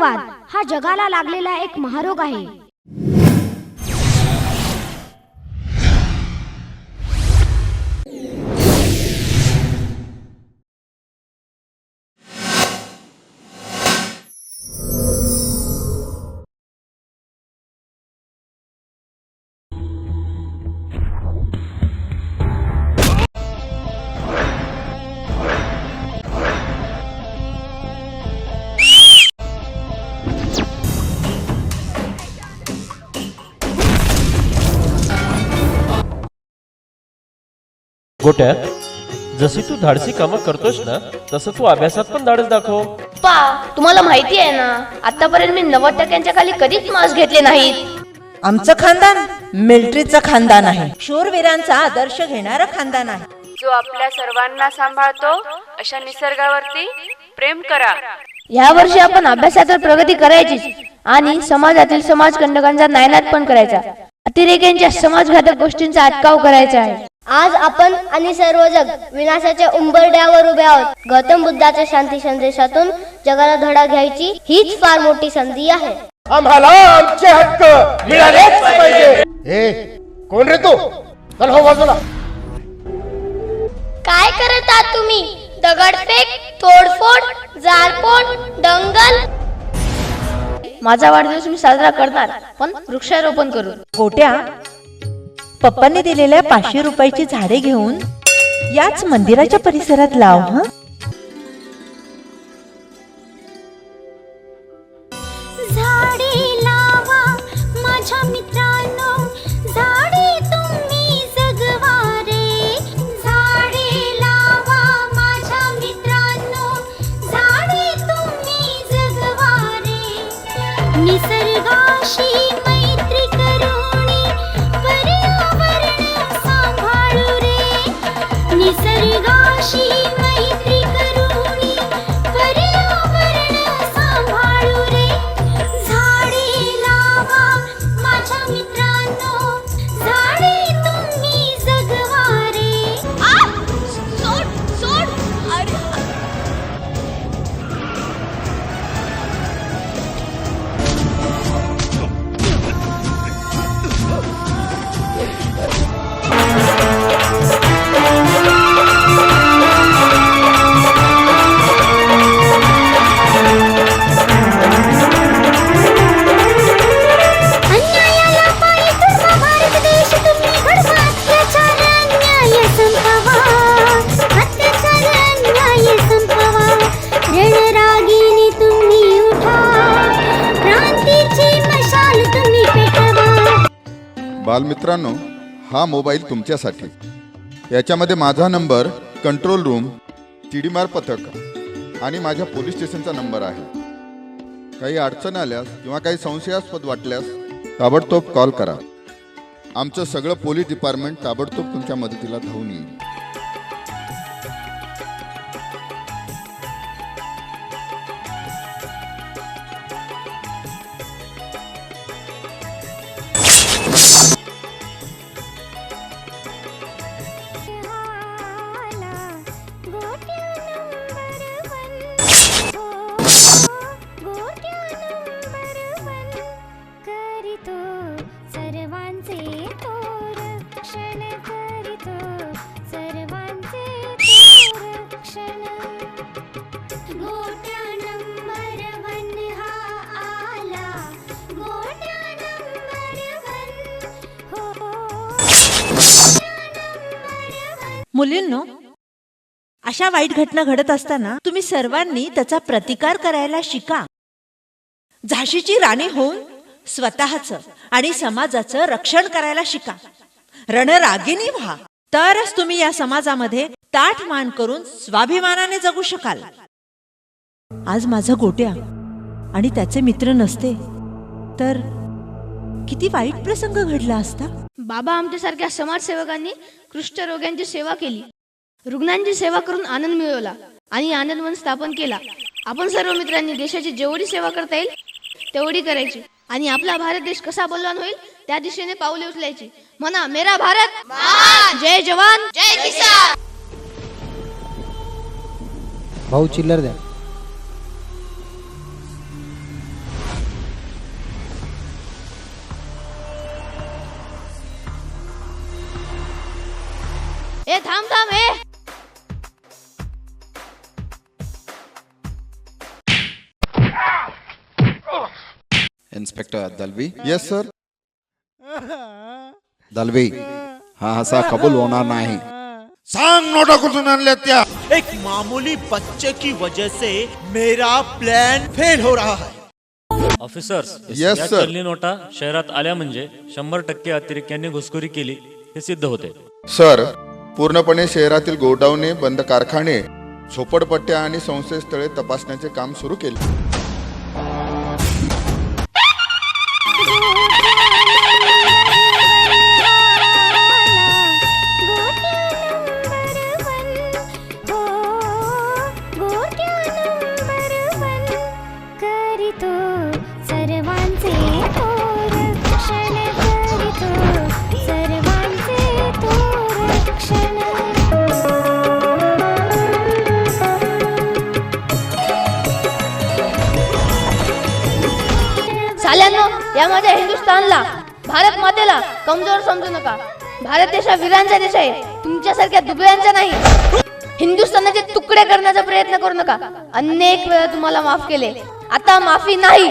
परिवारवाद हा जगाला लागलेला एक महारोग आहे. गोट्या, जशी तू धाडसी कामं करतोस ना, तसं तू अभ्यासात पण धाडस दाखव. पा, तुम्हाला माहिती आहे ना, आतापर्यंत मी 90% खाली कधीच मार्क्स घेतले नाहीत. आमचं खानदान मिलिटरीचं खानदान आहे. शूरवीरांचा आदर्श घेणारं खानदान आहे. जो आपल्या सर्वांना सांभाळतो अशा निसर्गावरती प्रेम करा. या वर्षी आपण अभ्यासात तर प्रगती करायचीच आणि समाजातील समाजकंटकांचा नायनाट पण करायचा. अतिरेक्यांच्या समाजघातक गोष्टींचा अटकाव करायचा आहे. आज आपण आणि सर्व जग विनाशाच्या उंबरड्यावर उभे आहोत. गौतम बुद्धाच्या शांती संदेशातून जगाला धडा घ्यायची हीच फार मोठी संधी आहे. आम्हाला आमचे हक्क मिळालेच पाहिजे. हे कोण रे तू? चल हो बाजूला. काय करत आहात तुम्ही? दगडफेक, तोडफोड, जाळपोळ, दंगल. माझा वाढदिवस मी साजरा करणार, पण वृक्षारोपण करून. गोट्या, पप्पांनी दिलेल्या 500 रुपयाची झाडे घेऊन याच मंदिराच्या परिसरात लाव. हा, झाडे लावा माझ्या मित्रांनो, झाडे तुम्ही जगवा रे. झाडे लावा माझ्या मित्रांनो, झाडे तुम्ही जगवा रे. निसर्गाशी मैत्री करूनी पर्यावरण सांभाळू रे. निसर्गाशी मैत्री करूनी पर्यावरण सांभाळू रे. झाडे लावा माझ्या मित्रांनो, झाडे तुम्ही जगवा रे. सोड सोड. अन्यायाला पायी तुडवा भारत देश तुम्ही घडवा. अत्याचार अन्याय संपवा, अत्याचार अन्याय संपवा. रणरागिनी तुम्ही उठा, क्रांतीची मशाल तुम्ही पेटवा. बालमित्रांनो, हा मोबाईल तुमच्यासाठी. याच्यामध्ये माझा नंबर, कंट्रोल रूम, तिडीमार पथक आणि माझ्या पोलीस स्टेशनचा नंबर आहे. काही अडचण आल्यास किंवा काही संशयास्पद वाटल्यास ताबडतोब कॉल करा. आमचं सगळं पोलीस डिपार्टमेंट ताबडतोब तुमच्या मदतीला धावून येईल. मुलींनो, अशा वाईट घटना घडत असताना तुम्ही सर्वांनी त्याचा प्रतिकार करायला शिका. झाशीची राणी होऊन स्वतःचं आणि समाजाचं रक्षण करायला शिका. रणरागिनी व्हा, तरच तुम्ही या समाजामध्ये ताठ मान करून स्वाभिमानाने जगू शकाल. आज माझा गोट्या आणि त्याचे मित्र नसते तर किती वाईट प्रसंग घडला असता. बाबा आमच्यासारख्या समाजसेवकांनी कुष्ठरोग्यांची सेवा केली, रुग्णांची सेवा करून आनंद मिळवला आणि आनंदवन स्थापन केला. आपण सर्व मित्रांनी देशाची जेवढी सेवा करता येईल तेवढी करायची आणि आपला भारत देश कसा बलवान होईल त्या दिशेने पावले उचलायची. म्हणा, मेरा भारत महान, जय जवान जय किसान. भाऊ चिल्लर द्या. ए थांब थांब ए inspector Dalvi. Yes sir. Dalvi, हा असा कबूल होणार नाही. सांग नोटा कुठून आणल्या त्या. एक मामूली बच्चे की वजह से मेरा प्लान फेल हो रहा है. ऑफिसर्स, Yes, या sir. चलनी नोटा शहरात आल्या म्हणजे 100% अतिरेक्यांनी घुसखोरी केली हे सिद्ध होते. सर, पूर्णपणे शहरातील गोडाऊने, बंद कारखाने, झोपडपट्ट्या आणि संस्थळे तपासण्याचे काम सुरू केले. साल्यांनो, यामध्ये हिंदुस्थानला, भारत मातेला कमजोर समजू नका. भारत देश हा वीरांचा देश आहे, तुमच्यासारख्या दुबळ्यांचा नाही. हिंदुस्थानाचे तुकडे करण्याचा प्रयत्न करू नका. अनेक वेळा तुम्हाला माफ केले, आता माफी नाही.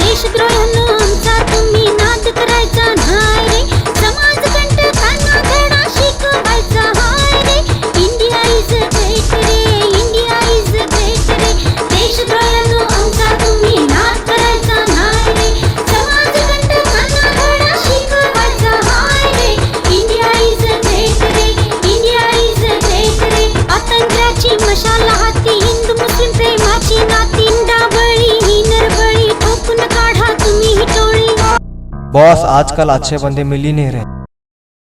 देशद्रोहांनो आमचा तुम्ही नाद करायचा नाही रे. समाजकंटकांना धडा शिकवायचा हाय रे. इंडिया इज ग्रेट रे, इंडिया इज ग्रेट रे. देशद्रोहांनो आमचा तुम्ही नाद करायचा नाही रे. समाजकंटकांना धडा शिकवायचा हाय रे. इंडिया इज ग्रेट रे, इंडिया इज ग्रेट रे. स्वातंत्र्याची मशाल हाती, हिंदू मुस्लिम प्रेमाची नाती, डाबळी ही नरबळी ठोकून काढा तुम्ही ही टोळी. बॉस, आजकल अच्छे बंदे मिल ही नहीं रहे.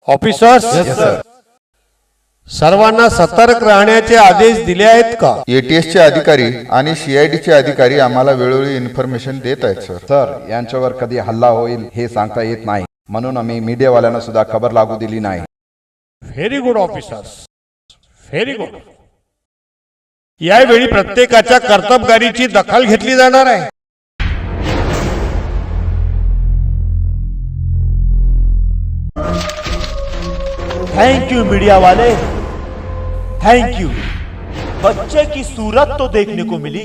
ऑफिसर्स, सर्वांना सतर्क राहण्याचे आदेश दिले आहेत का. ATS चे अधिकारी आणि CID चे अधिकारी आम्हाला वेळोवेळी इन्फॉर्मेशन देत आहेत सर. सर, यांच्यावर कधी हल्ला होईल हे सांगता येत नाही, म्हणून आम्ही मीडियावाल्यांना सुद्धा खबर लागू दिली नाही. Very good officers, very good. यावेळी प्रत्येकाच्या कर्तबगारीची दखल घेतली जाणार आहे. थैंक यू मीडिया वाले, थैंक यू. बच्चे की सूरत तो देखने को मिली.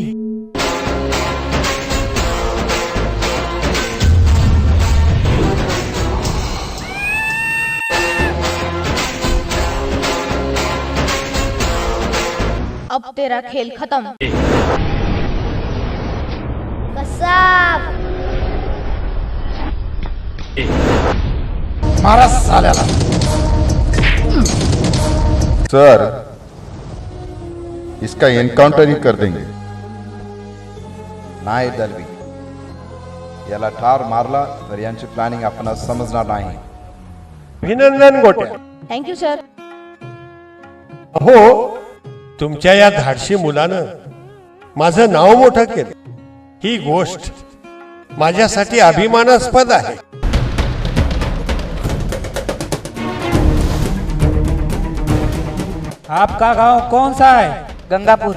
अब तेरा खेल खत्म. कसाब महाराज साल्याला. सर, इसका एनकाउंटर ही कर देंगे. नाही दलवी, याला ठार मारला तर यांची प्लॅनिंग आपणाला समजणार नाही. अभिनंदन गोट्या. Thank you sir. हो, तुमच्या या धाडशी मुलानं माझं नाव मोठं केलं. ही गोष्ट माझ्यासाठी अभिमानास्पद आहे. आपका गांव कौन सा है. गंगापुर.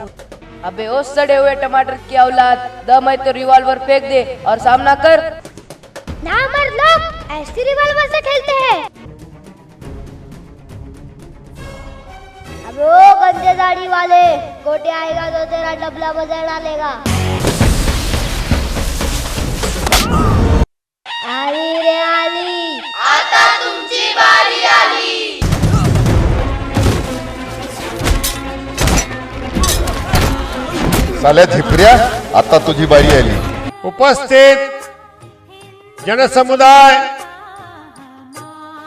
अबे ओ सड़े हुए टमाटर की औलाद, दम है तो रिवॉल्वर फेंक दे और सामना कर. नामर्द लोग ऐसी रिवॉल्वर से खेलते हैं. अब वो गंदे दाढ़ी वाले, गोटे आएगा तो तेरा डबला बजा डालेगा. आली रे आली, आता तुमची बारी आली. साल्या धिपऱ्या, आता तुझी बारी आली. उपस्थित जनसमुदाय,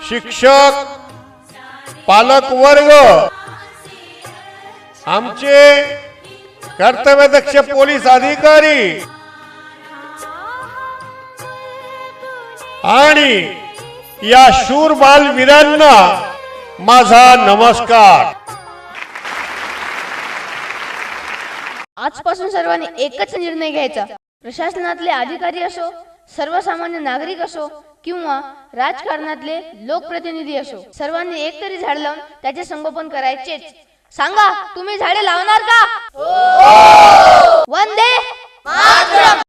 शिक्षक, पालक वर्ग, आमचे कर्तव्यदक्ष पोलीस अधिकारी आणि या शूर बालवीरांना माझा नमस्कार. आजपासून सर्वांनी एकच निर्णय घ्यायचा. प्रशासनातले अधिकारी असो, सर्वसामान्य नागरिक असो किंवा राजकारणातले लोकप्रतिनिधी असो, सर्वांनी एक तरी झाड लावून त्याचे संगोपन करायचेच. सांगा, तुम्ही झाडे लावणार का. वंदे मातरम.